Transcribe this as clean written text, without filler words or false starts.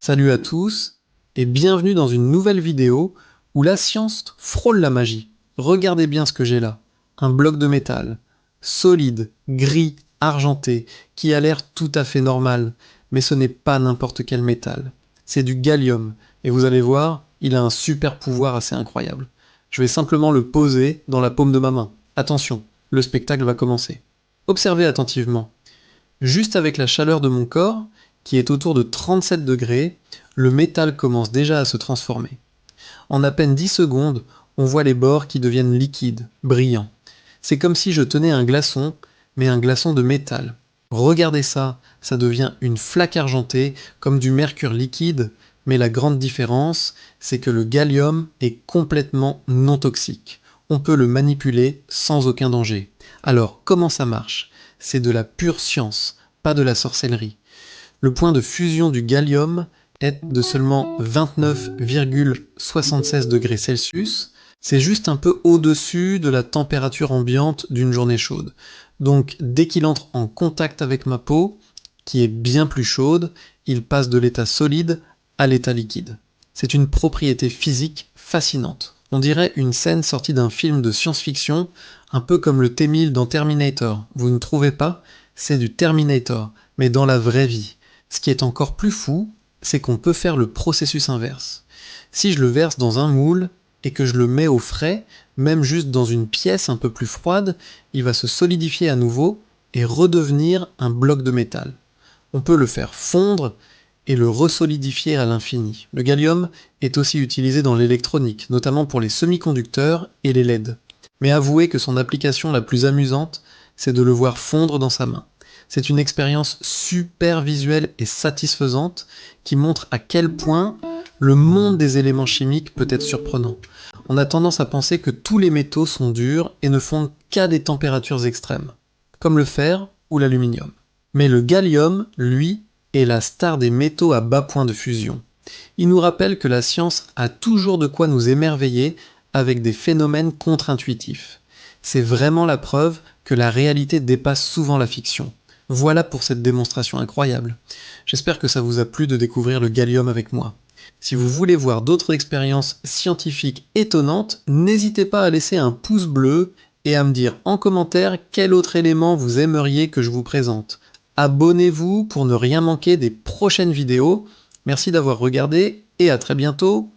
Salut à tous et bienvenue dans une nouvelle vidéo où la science frôle la magie. Regardez bien ce que j'ai là. Un bloc de métal, solide, gris, argenté, qui a l'air tout à fait normal, mais ce n'est pas n'importe quel métal. C'est du gallium, et vous allez voir, il a un super pouvoir assez incroyable. Je vais simplement le poser dans la paume de ma main. Attention, le spectacle va commencer. Observez attentivement. Juste avec la chaleur de mon corps, qui est autour de 37 degrés, le métal commence déjà à se transformer. En à peine 10 secondes, on voit les bords qui deviennent liquides, brillants. C'est comme si je tenais un glaçon, mais un glaçon de métal. Regardez ça, ça devient une flaque argentée, comme du mercure liquide, mais la grande différence, c'est que le gallium est complètement non toxique. On peut le manipuler sans aucun danger. Alors, comment ça marche? C'est de la pure science, pas de la sorcellerie. Le point de fusion du gallium est de seulement 29,76 degrés Celsius. C'est juste un peu au-dessus de la température ambiante d'une journée chaude. Donc dès qu'il entre en contact avec ma peau, qui est bien plus chaude, il passe de l'état solide à l'état liquide. C'est une propriété physique fascinante. On dirait une scène sortie d'un film de science-fiction, un peu comme le T-1000 dans Terminator. Vous ne trouvez pas? C'est du Terminator, mais dans la vraie vie. Ce qui est encore plus fou, c'est qu'on peut faire le processus inverse. Si je le verse dans un moule et que je le mets au frais, même juste dans une pièce un peu plus froide, il va se solidifier à nouveau et redevenir un bloc de métal. On peut le faire fondre et le resolidifier à l'infini. Le gallium est aussi utilisé dans l'électronique, notamment pour les semi-conducteurs et les LED. Mais avouez que son application la plus amusante, c'est de le voir fondre dans sa main. C'est une expérience super visuelle et satisfaisante qui montre à quel point le monde des éléments chimiques peut être surprenant. On a tendance à penser que tous les métaux sont durs et ne fondent qu'à des températures extrêmes, comme le fer ou l'aluminium. Mais le gallium, lui, est la star des métaux à bas point de fusion. Il nous rappelle que la science a toujours de quoi nous émerveiller avec des phénomènes contre-intuitifs. C'est vraiment la preuve que la réalité dépasse souvent la fiction. Voilà pour cette démonstration incroyable. J'espère que ça vous a plu de découvrir le gallium avec moi. Si vous voulez voir d'autres expériences scientifiques étonnantes, n'hésitez pas à laisser un pouce bleu et à me dire en commentaire quel autre élément vous aimeriez que je vous présente. Abonnez-vous pour ne rien manquer des prochaines vidéos. Merci d'avoir regardé et à très bientôt.